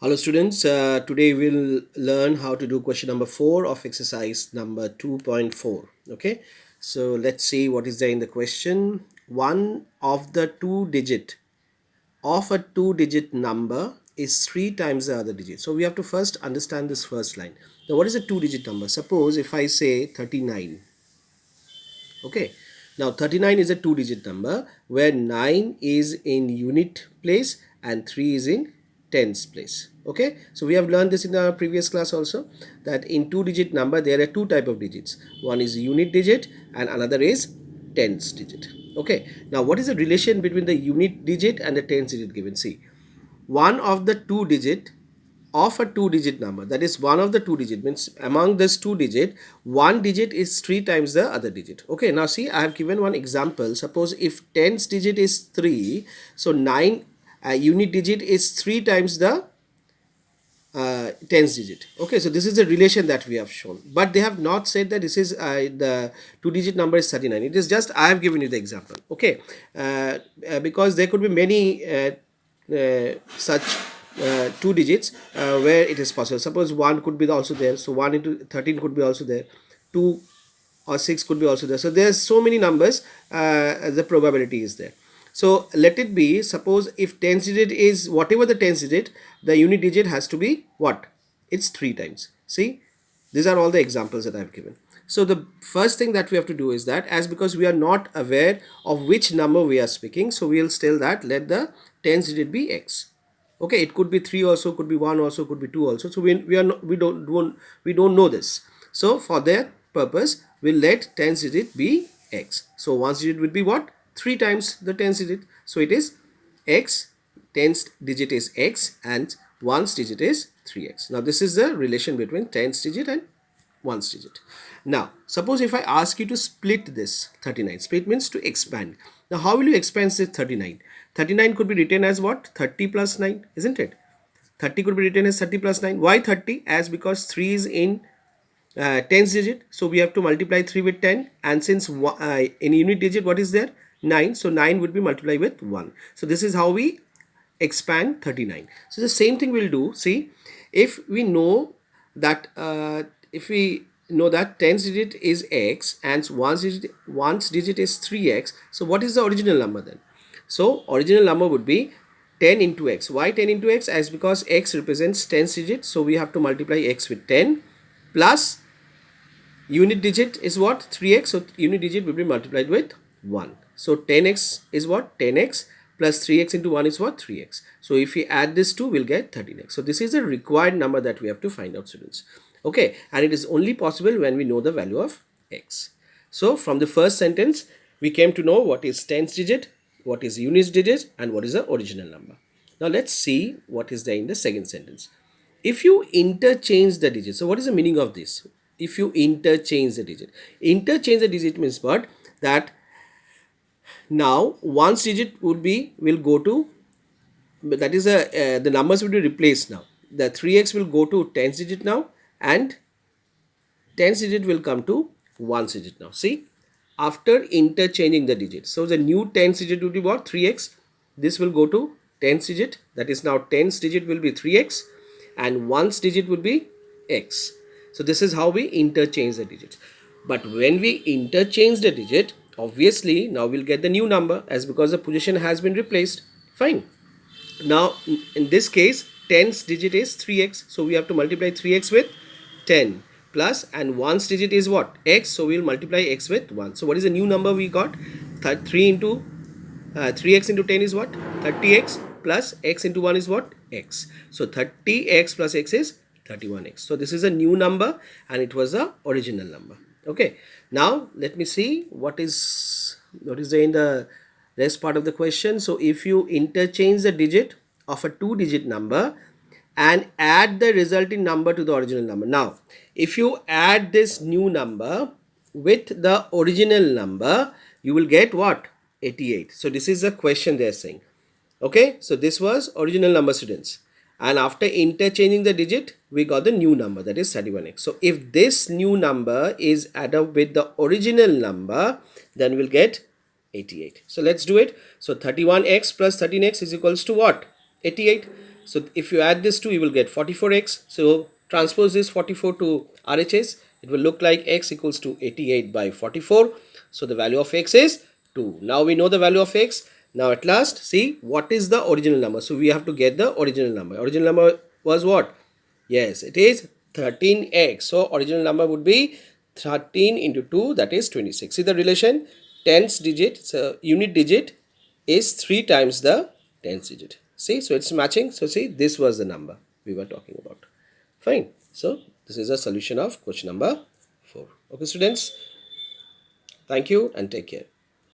Hello students, today we'll learn how to do question number 4 of exercise number 2.4. Okay, so let's see what is there in the question. One of the two digit number is 3 times the other digit. So we have to first understand this first line. Now what is a two digit number? Suppose if I say 39. Okay, now 39 is a two digit number where 9 is in unit place and 3 is in tens place. Okay, so we have learned this in our previous class also, that in two digit number there are two type of digits. One is unit digit and another is tens digit. Okay, now what is the relation between the unit digit and the tens digit given? See, one of the two digit of a two digit number, that is one of the two digit, means among this two digit, one digit is three times the other digit. Okay, now see, I have given one example. Suppose if tens digit is 3, so 9 unit digit is 3 times the tens digit. Okay, so this is the relation that we have shown, but they have not said that this is the two digit number is 39. It is just I have given you the example. Okay, because there could be many such two digits where it is possible. Suppose 1 could be also there, so 1 into 13 could be also there, 2 or 6 could be also there. So there's so many numbers, the probability is there. So let it be, suppose if tens digit is whatever the tens digit, the unit digit has to be what? It's 3 times. See, these are all the examples that I've given. So the first thing that we have to do is that, as because we are not aware of which number we are speaking, so we'll tell that let the tens digit be x. Okay, it could be 3 also, could be 1 also, could be 2 also. So we are not, we don't know this. So for that purpose, we'll let tens digit be x. So ones digit will be what? 3 times the tens digit. So it is x, tens digit is x, and ones digit is 3x. Now this is the relation between tens digit and ones digit. Now suppose if I ask you to split this 39, split means to expand. Now how will you expand this 39? 39 could be written as what? 30 plus 9, isn't it? 30 could be written as 30 plus 9. Why 30? As because 3 is in tens digit, so we have to multiply 3 with 10, and since in unit digit what is there? 9, so 9 would be multiplied with 1. So this is how we expand 39. So the same thing we'll do. See, if we know that tens digit is x and ones digit is 3x, so what is the original number then? So original number would be 10 into x. Why 10 into x? As because x represents tens digit, so we have to multiply x with 10 plus unit digit is what? 3x, so unit digit will be multiplied with 1. So 10x is what? 10x plus 3x into 1 is what? 3x. So if we add this 2, we'll get 13x. So this is the required number that we have to find out, students. Okay, and it is only possible when we know the value of x. So from the first sentence, we came to know what is tens digit, what is unit digit, and what is the original number. Now let's see what is there in the second sentence. If you interchange the digit, so what is the meaning of this? If you interchange the digit means what? That now ones digit will go to, that is the numbers will be replaced. Now the 3x will go to tens digit now, and tens digit will come to ones digit now. See, after interchanging the digit, so the new tens digit will be what? 3x. This will go to tens digit, that is now tens digit will be 3x, and ones digit will be x. So this is how we interchange the digit. But when we interchange the digit, obviously now we'll get the new number, as because the position has been replaced. Fine. Now in this case, tens digit is 3x, so we have to multiply 3x with 10 plus, and ones digit is what? X, so we'll multiply x with 1. So what is the new number we got? 3 into 3x into 10 is what? 30x, plus x into 1 is what? X. So 30x plus x is 31x. So this is a new number, and it was the original number. Okay, now let me see what is there in the rest part of the question. So if you interchange the digit of a two digit number and add the resulting number to the original number. Now if you add this new number with the original number, you will get what? 88. So this is the question they are saying. Okay, so this was original number, students, and after interchanging the digit, we got the new number, that is 31x. So if this new number is added up with the original number, then we'll get 88. So let's do it. So 31x plus 13x is equals to what? 88. So if you add this 2, you will get 44x. So transpose this 44 to RHS. It will look like x equals to 88 by 44. So the value of x is 2. Now we know the value of x. Now at last, see what is the original number. So we have to get the original number. Original number was what? Yes, it is 13x. So original number would be 13 into 2, that is 26. See the relation? Tens digit, so unit digit is 3 times the tens digit. See, so it's matching. So see, this was the number we were talking about. Fine. So this is a solution of question number 4. Okay, students. Thank you and take care.